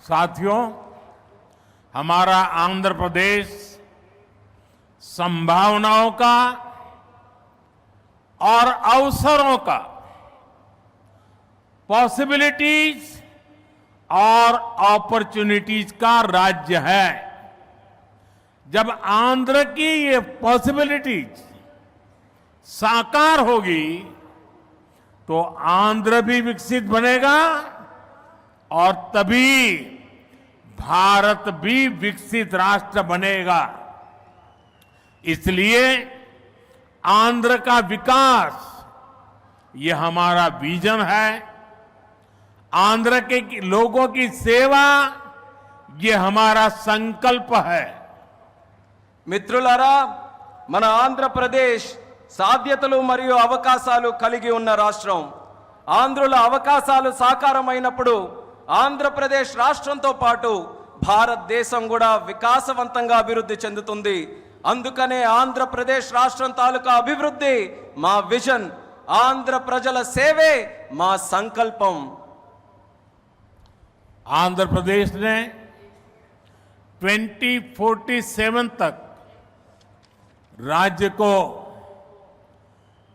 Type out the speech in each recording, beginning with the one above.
साथियों, हमारा आंध्र प्रदेश संभावनाओं का और अवसरों का, पॉसिबिलिटीज और अपॉर्चुनिटीज का राज्य है। जब आंध्र की ये पॉसिबिलिटीज साकार होगी तो आंध्र भी विकसित बनेगा और तभी भारत भी विकसित राष्ट्र बनेगा। इसलिए आंध्र का विकास ये हमारा विजन है। आंध्र के लोगों की सेवा ये हमारा संकल्प है। మిత్రులారా, మన ఆంధ్రప్రదేశ్ సాధ్యతలు మరియు అవకాశాలు కలిగి ఉన్న రాష్ట్రం. ఆంధ్రుల అవకాశాలు సాకారమైనప్పుడు ఆంధ్రప్రదేశ్ రాష్ట్రంతో పాటు భారతదేశం కూడా వికాసవంతంగా అభివృద్ధి చెందుతుంది. అందుకనే ఆంధ్రప్రదేశ్ రాష్ట్రం తాలూకా అభివృద్ధి మా విజన్, ఆంధ్ర ప్రజల సేవే మా సంకల్పం. आंध्र प्रदेश ने 2047 तक राज्य को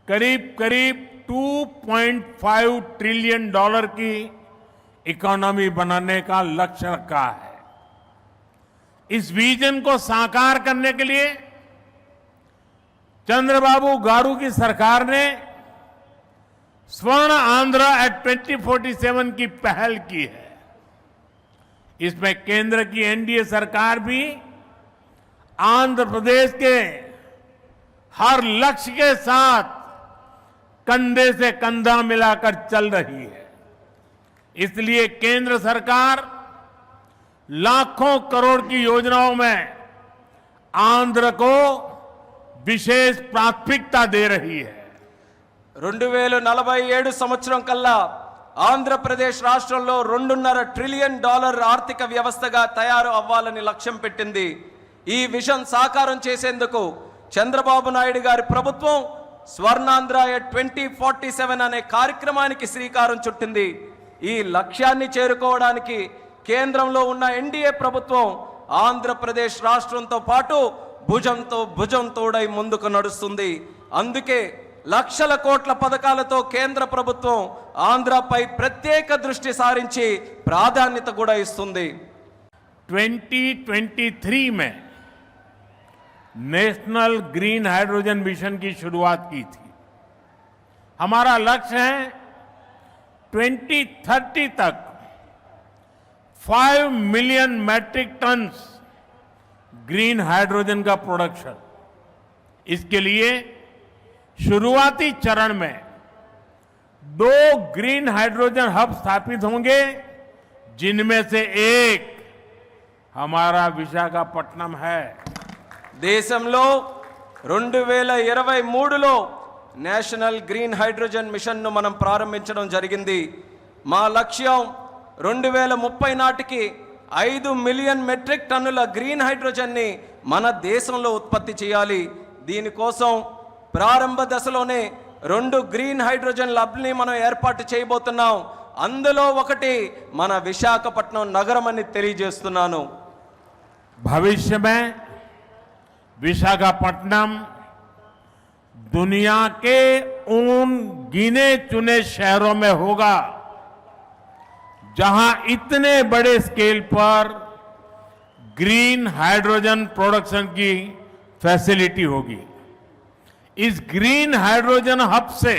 करीब करीब 2.5 ट्रिलियन डॉलर की इकोनॉमी बनाने का लक्ष्य रखा है। इस विजन को साकार करने के लिए चंद्रबाबू गारू की सरकार ने स्वर्ण आंध्र एट 2047 की पहल की है। इसमें केंद्र की एनडीए सरकार भी आंध्र प्रदेश के हर लक्ष्य के साथ कंधे से कंधा मिलाकर चल रही है। इसलिए केंद्र सरकार लाखों करोड़ की योजनाओं में आंध्र को विशेष प्राथमिकता दे रही है। 2047 సంవత్సరం కల్లా ఆంధ్రప్రదేశ్ రాష్ట్రంలో 2.5 ట్రిలియన్ డాలర్ ఆర్థిక వ్యవస్థగా తయారు అవ్వాలని లక్ష్యం పెట్టింది. ఈ విజన్ సాకారం చేసేందుకు చంద్రబాబు నాయుడు గారి ప్రభుత్వం స్వర్ణాంధ్ర 2047 అనే కార్యక్రమానికి శ్రీకారం చుట్టింది. ఈ లక్ష్యాన్ని చేరుకోవడానికి కేంద్రంలో ఉన్న ఎన్డీఏ ప్రభుత్వం ఆంధ్రప్రదేశ్ రాష్ట్రంతో పాటు భుజంతో భుజం తోడై ముందుకు నడుస్తుంది. అందుకే లక్షల కోట్ల పథకాలతో కేంద్ర ప్రభుత్వం ఆంధ్రపై ప్రత్యేక దృష్టి సారించి ప్రాధాన్యత కూడా ఇస్తుంది. 2023 में नेशनल ग्रीन हाइड्रोजन मिशन की शुरुआत की थी। हमारा लक्ष्य है 2030 तक 5 million metric tons green hydrogen का प्रोडक्शन। इसके लिए शुरुआती चरण में 2 ग्रीन हाइड्रोजन हब स्थापित होंगे, जिनमें से एक हमारा विशाखापट्टनम है। దేశంలో 2023లో నేషనల్ గ్రీన్ హైడ్రోజన్ మిషన్ను మనం ప్రారంభించడం జరిగింది. మా లక్ష్యం 2030 నాటికి 5 మిలియన్ మెట్రిక్ టన్నుల గ్రీన్ హైడ్రోజన్ని మన దేశంలో ఉత్పత్తి చేయాలి. దీనికోసం ప్రారంభ దశలోనే 2 గ్రీన్ హైడ్రోజన్ ల్యాబ్ని మనం ఏర్పాటు చేయబోతున్నాం. అందులో ఒకటి మన విశాఖపట్నం నగరం అని తెలియజేస్తున్నాను. भविष्य में विशाखापट्टनम दुनिया के उन गिने चुने शहरों में होगा जहां इतने बड़े स्केल पर ग्रीन हाइड्रोजन प्रोडक्शन की फैसिलिटी होगी। इस ग्रीन हाइड्रोजन हब से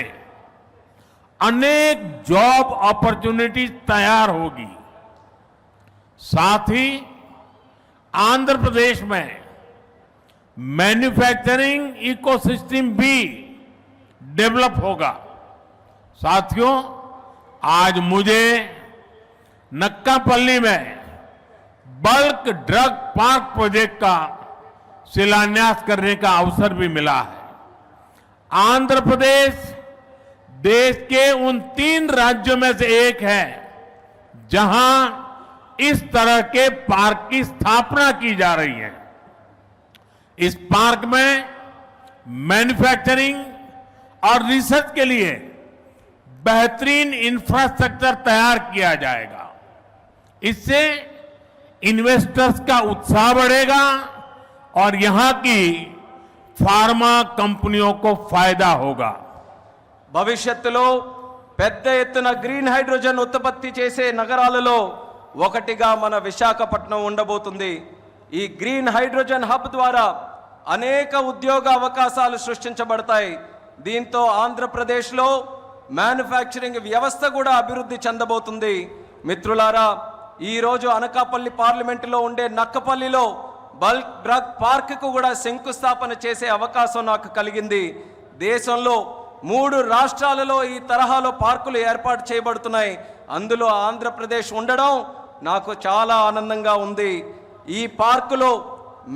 अनेक जॉब अपॉर्चुनिटीज तैयार होगी। साथ ही आंध्र प्रदेश में मैन्युफैक्चरिंग इकोसिस्टम भी डेवलप होगा। साथियों, आज मुझे नक्कापल्ली में बल्क ड्रग पार्क प्रोजेक्ट का शिलान्यास करने का अवसर भी मिला है। आंध्र प्रदेश देश के उन 3 राज्यों में से एक है जहां इस तरह के पार्क की स्थापना की जा रही है। इस पार्क में मैन्युफैक्चरिंग और रिसर्च के लिए बेहतरीन इंफ्रास्ट्रक्चर तैयार किया जाएगा। इससे इन्वेस्टर्स का उत्साह बढ़ेगा और यहां की फार्मा कंपनियों को फायदा होगा। భవిష్యత్తులో పెద్ద ఎత్తున గ్రీన్ హైడ్రోజన్ ఉత్పత్తి చేసే నగరాలలో ఒకటిగా మన విశాఖపట్నం ఉండబోతుంది. ఈ గ్రీన్ హైడ్రోజన్ హబ్ ద్వారా అనేక ఉద్యోగ అవకాశాలు సృష్టించబడతాయి. దీంతో ఆంధ్రప్రదేశ్లో మ్యానుఫ్యాక్చరింగ్ వ్యవస్థ కూడా అభివృద్ధి చెందబోతుంది. మిత్రులారా, ఈరోజు అనకాపల్లి పార్లమెంటులో ఉండే నక్కపల్లిలో బల్క్ డ్రగ్ పార్క్కు కూడా శంకుస్థాపన చేసే అవకాశం నాకు కలిగింది. దేశంలో 3 రాష్ట్రాలలో ఈ తరహాలో పార్కులు ఏర్పాటు చేయబడుతున్నాయి. అందులో ఆంధ్రప్రదేశ్ ఉండడం నాకు చాలా ఆనందంగా ఉంది. ఈ పార్కులో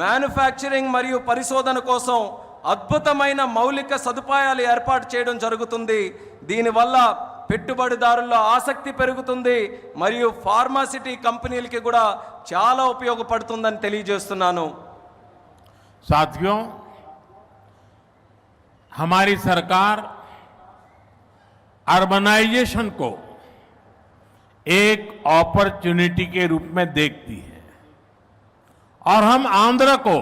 మ్యానుఫ్యాక్చరింగ్ మరియు పరిశోధన కోసం అద్భుతమైన మౌలిక సదుపాయాలు ఏర్పాటు చేయడం జరుగుతుంది. దీనివల్ల పెట్టుబడిదారుల్లో ఆసక్తి పెరుగుతుంది మరియు ఫార్మాసిటీ కంపెనీలకి కూడా చాలా ఉపయోగపడుతుందని తెలియజేస్తున్నాను. साथियों, हमारी सरकार अर्बनाइजेशन को एक अपॉर्चुनिटी के रूप में देखती है और हम आंध्र को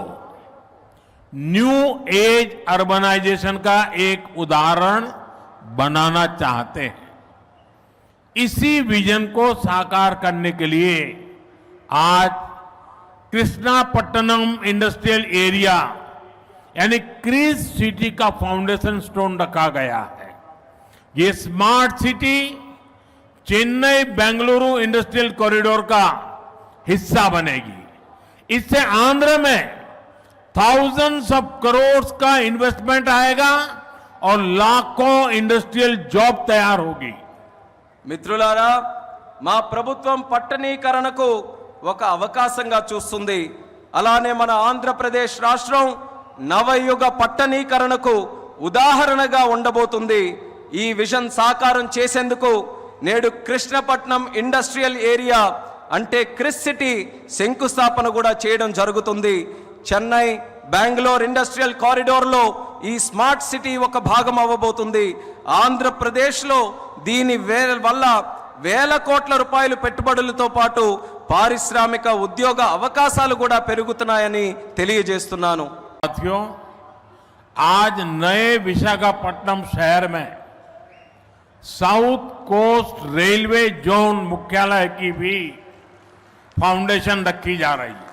न्यू एज अर्बनाइजेशन का एक उदाहरण बनाना चाहते हैं. इसी विजन को साकार करने के लिए आज कृष्णापट्टनम इंडस्ट्रियल एरिया यानी क्रिस सिटी का फाउंडेशन स्टोन रखा गया है. ये smart city Chennai Bengaluru industrial corridor का हिस्सा बनेगी. इससे आंध्र में thousands of crores का इन्वेस्टमेंट आएगा और लाखों इंडस्ट्रियल जॉब तैयार होगी. మిత్రులారా, మా ప్రభుత్వం పట్టణీకరణకు ఒక అవకాశంగా చూస్తుంది. అలానే మన ఆంధ్రప్రదేశ్ రాష్ట్రం నవయుగ పట్టణీకరణకు ఉదాహరణగా ఉండబోతుంది. ఈ విజన్ సాకారం చేసేందుకు నేడు కృష్ణపట్నం ఇండస్ట్రియల్ ఏరియా అంటే క్రిస్ సిటీ శంకుస్థాపన కూడా చేయడం జరుగుతుంది. చెన్నై బెంగళూరు ఇండస్ట్రియల్ కారిడోర్లో ఈ స్మార్ట్ సిటీ ఒక భాగం అవ్వబోతుంది. ఆంధ్రప్రదేశ్లో దీని వల్ల వేల కోట్ల రూపాయలు పెట్టుబడులతో పాటు పారిశ్రామిక ఉద్యోగ అవకాశాలు కూడా పెరుగుతున్నాయని తెలియజేస్తున్నాను. साथियों, आज नए विशाखापट्टनम शहर में साउथ कोस्ट रेलवे जोन मुख्यालय की भी फाउंडेशन रखी जा रही है.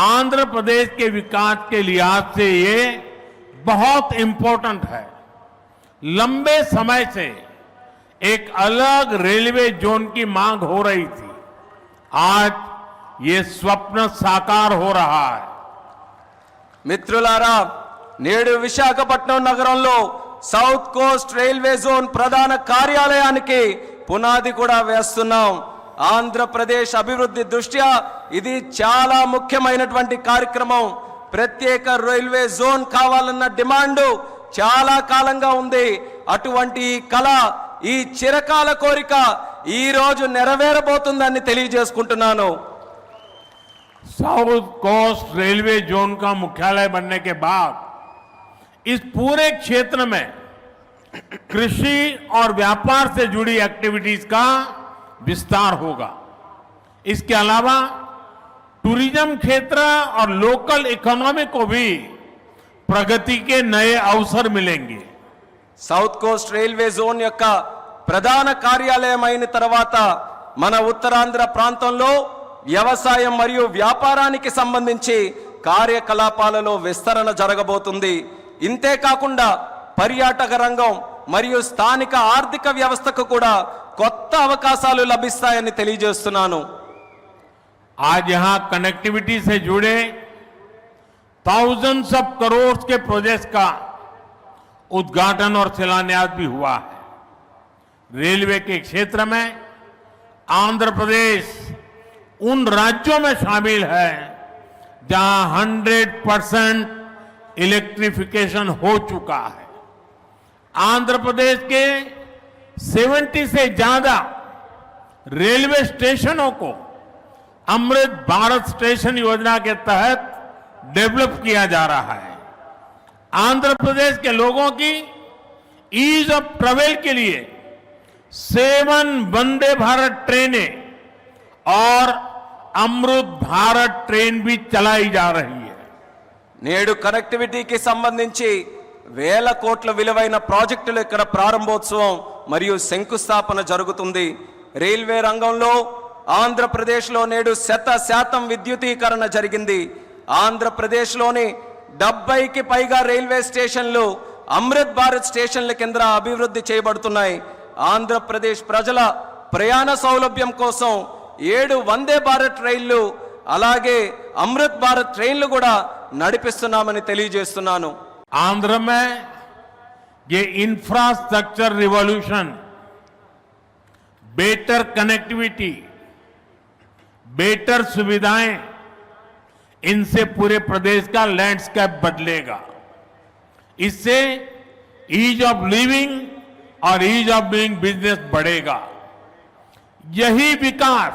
आंध्र प्रदेश के विकास के लिहाज से ये बहुत इंपॉर्टेंट है. लंबे समय से एक अलग रेलवे जोन की मांग हो रही थी. आज ये स्वप्न साकार हो रहा है. మిత్రులారా, నేడు విశాఖపట్నం నగరంలో సౌత్ కోస్ట్ రైల్వే జోన్ ప్రధాన కార్యాలయానికి పునాది కూడా వేస్తున్నాం. ఆంధ్రప్రదేశ్ అభివృద్ధి దృష్ట్యా ఇది చాలా ముఖ్యమైనటువంటి కార్యక్రమం. ప్రత్యేక రైల్వే జోన్ కావాలన్న డిమాండ్ చాలా కాలంగా ఉంది. అటువంటి ఈ కళ, ఈ చిరకాల కోరిక ఈ రోజు నెరవేరబోతుందని తెలియజేసుకుంటున్నాను. साउथ कोस्ट रेलवे जोन का मुख्यालय बनने के बाद इस पूरे क्षेत्र में कृषि और व्यापार से जुड़ी एक्टिविटीज का विस्तार होगा. इसके अलावा टूरिज्म क्षेत्र और लोकल इकोनॉमी को भी प्रगति के नए अवसर मिलेंगे. సౌత్ కోస్ట్ రైల్వే జోన్ యొక్క ప్రధాన కార్యాలయం అయిన తర్వాత మన ఉత్తరాంధ్ర ప్రాంతంలో వ్యవసాయం మరియు వ్యాపారానికి సంబంధించి కార్యకలాపాలలో విస్తరణ జరగబోతుంది. ఇంతే కాకుండా పర్యాటక రంగం మరియు స్థానిక ఆర్థిక వ్యవస్థకు కూడా కొత్త అవకాశాలు లభిస్తాయని తెలియజేస్తున్నాను. आज यहां कनेक्टिविटी से जुड़े thousands ऑफ करोड़ के प्रोजेक्ट्स का उद्घाटन और शिलान्यास भी हुआ है. रेलवे के क्षेत्र में आंध्र प्रदेश उन राज्यों में शामिल है जहां 100% इलेक्ट्रिफिकेशन हो चुका है. आंध्र प्रदेश के 70 से ज्यादा रेलवे स्टेशनों को अमृत भारत स्टेशन योजना के तहत डेवलप किया जा रहा है. आंध्र प्रदेश के लोगों की ईज ऑफ ट्रेवल के लिए 7 वंदे भारत ट्रेनें और अमृत भारत ट्रेन भी चलाई जा रही है। నేడు కనెక్టివిటీకి సంబంధించి వేల కోట్ల విలువైన ప్రాజెక్టులు ఇక్కడ ప్రారంభోత్సవం మరియు శంకుస్థాపన జరుగుతుంది. రైల్వే రంగంలో ఆంధ్రప్రదేశ్లో నేడు 100% విద్యుతీకరణ జరిగింది. ఆంధ్రప్రదేశ్లోని 70కి పైగా రైల్వే స్టేషన్లు అమృత్ భారత్ స్టేషన్ల కింద అభివృద్ధి చేయబడుతున్నాయి. ఆంధ్రప్రదేశ్ ప్రజల ప్రయాణ సౌలభ్యం కోసం 7 వందే భారత్ రైళ్లు అలాగే అమృత్ భారత్ ట్రైన్లు కూడా నడిపిస్తున్నామని తెలియజేస్తున్నాను. आंध्र में ये infrastructure revolution, better connectivity, better सुविधाएं, इनसे पूरे प्रदेश का लैंडस्केप बदलेगा. इससे ईज ऑफ लिविंग और ईज ऑफ डूइंग बिजनेस बढ़ेगा. यही विकास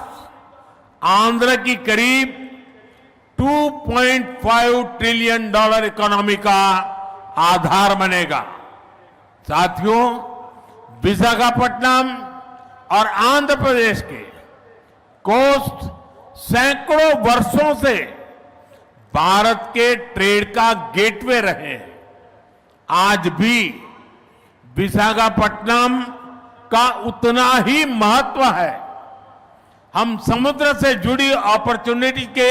आंध्र की करीब $2.5 ट्रिलियन इकोनॉमी का आधार बनेगा. साथियों, विशाखापट्टनम और आंध्र प्रदेश के कोस्ट सैकड़ों वर्षों से भारत के ट्रेड का गेटवे रहे हैं. आज भी विशाखापट्टनम का उतना ही महत्व है. हम समुद्र से जुड़ी अपॉर्चुनिटी के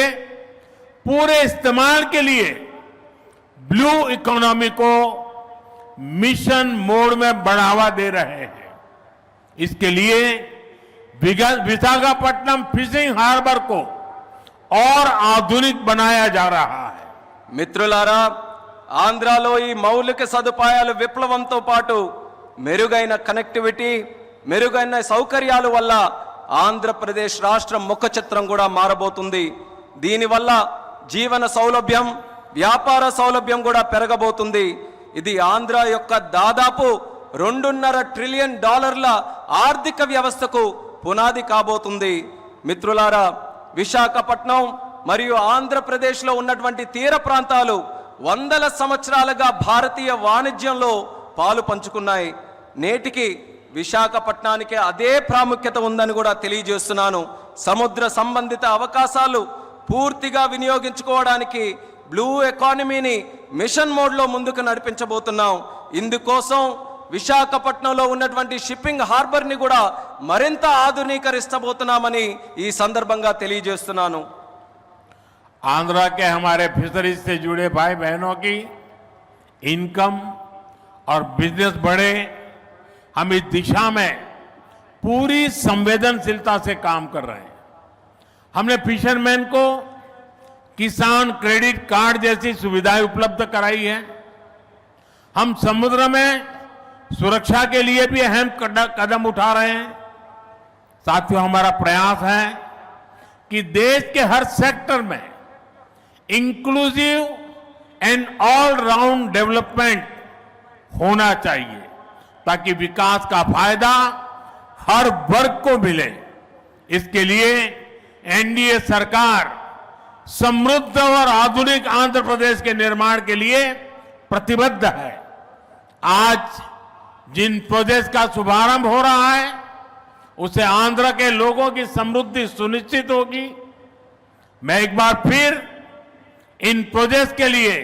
पूरे इस्तेमाल के लिए ब्लू इकोनॉमी को मिशन मोड में बढ़ावा दे रहे हैं. इसके लिए विशाखापट्टनम फिशिंग हार्बर को और आधुनिक बनाया जा रहा है. మిత్రులారా, ఆంధ్రాలో ఈ మౌలిక సదుపాయాల విప్లవంతో పాటు మెరుగైన కనెక్టివిటీ, మెరుగైన సౌకర్యాల వల్ల ఆంధ్రప్రదేశ్ రాష్ట్రం ముఖ చిత్రం కూడా మారబోతుంది. దీనివల్ల జీవన సౌలభ్యం, వ్యాపార సౌలభ్యం కూడా పెరగబోతుంది. ఇది ఆంధ్ర యొక్క దాదాపు $2.5 ట్రిలియన్ ఆర్థిక వ్యవస్థకు పునాది కాబోతుంది. మిత్రులారా, విశాఖపట్నం మరియు ఆంధ్రప్రదేశ్లో ఉన్నటువంటి తీర ప్రాంతాలు వందల సంవత్సరాలుగా భారతీయ వాణిజ్యంలో పాలు పంచుకున్నాయి. నేటికి విశాఖపట్నానికి అదే ప్రాముఖ్యత ఉందని కూడా తెలియజేస్తున్నాను. సముద్ర సంబంధిత అవకాశాలు పూర్తిగా వినియోగించుకోవడానికి బ్లూ ఎకానమీని మిషన్ మోడ్లో ముందుకు నడిపించబోతున్నాం. ఇందుకోసం విశాఖపట్నంలో ఉన్నటువంటి షిప్పింగ్ హార్బర్ని కూడా మరింత ఆధునీకరిస్తబోతున్నామని ఈ సందర్భంగా తెలియజేస్తున్నాను. आंध्र के हमारे फिशरीज से जुड़े भाई बहनों की इनकम और बिजनेस बढ़े, हम इस दिशा में पूरी संवेदनशीलता से काम कर रहे हैं. हमने फिशरमैन को किसान क्रेडिट कार्ड जैसी सुविधाएं उपलब्ध कराई है. हम समुद्र में सुरक्षा के लिए भी अहम कदम उठा रहे हैं. साथियों, हमारा प्रयास है कि देश के हर सेक्टर में inclusive and all round development होना चाहिए ताकि विकास का फायदा हर वर्ग को मिले. इसके लिए एनडीए सरकार समृद्ध और आधुनिक आंध्र प्रदेश के निर्माण के लिए प्रतिबद्ध है. आज जिन प्रोजेक्ट का शुभारंभ हो रहा है उससे आंध्र के लोगों की समृद्धि सुनिश्चित होगी. मैं एक बार फिर इन प्रोजेक्ट के लिए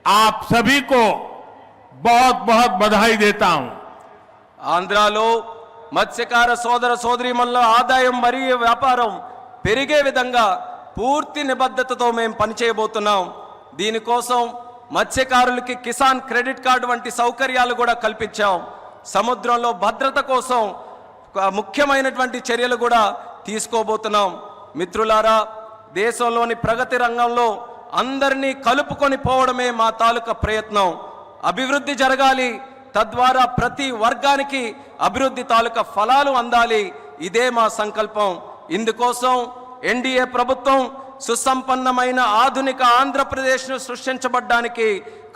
आप सभी को बहुत बहुत बधाई देता हूं. ఆంధ్రాలో మత్స్యకార సోదర సోదరీమణుల ఆదాయం మరియు వ్యాపారం పెరిగే విధంగా పూర్తి నిబద్ధతతో మేము పనిచేయబోతున్నాం. దీనికోసం మత్స్యకారులకి కిసాన్ క్రెడిట్ కార్డు వంటి సౌకర్యాలు కూడా కల్పించాం. సముద్రంలో భద్రత కోసం ముఖ్యమైనటువంటి చర్యలు కూడా తీసుకోబోతున్నాం. మిత్రులారా, దేశంలోని ప్రగతి రంగంలో అందరినీ కలుపుకొని పోవడమే మా తాలూకా ప్రయత్నం. అభివృద్ధి జరగాలి, తద్వారా ప్రతి వర్గానికి అభివృద్ధి తాలూకా ఫలాలు అందాలి. ఇదే మా సంకల్పం. ఇందుకోసం ఎన్డీఏ ప్రభుత్వం సుసంపన్నమైన ఆధునిక ఆంధ్రప్రదేశ్ను సృష్టించబడ్డానికి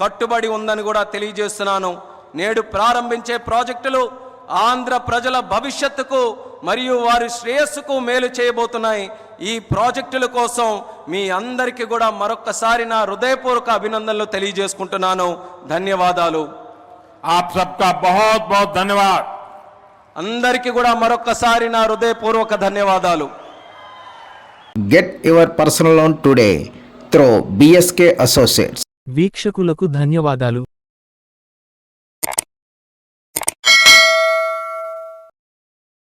కట్టుబడి ఉందని కూడా తెలియజేస్తున్నాను. నేడు ప్రారంభించే ప్రాజెక్టులు ఆంధ్ర ప్రజల భవిష్యత్తుకు మరియు వారి శ్రేయస్సుకు మేలు చేయబోతున్నాయి. ఈ ప్రాజెక్టుల కోసం మీ అందరికీ కూడా మరొక్కసారి నా హృదయపూర్వక అభినందనలు తెలియజేసుకుంటున్నాను. ధన్యవాదాలు. आप सबका बहुत बहुत धन्यवाद. అందరికీ కూడా మరొక్కసారి నా హృదయపూర్వక ధన్యవాదాలు. Get your personal loan today through BSK Associates. వీక్షకులకు ధన్యవాదాలు.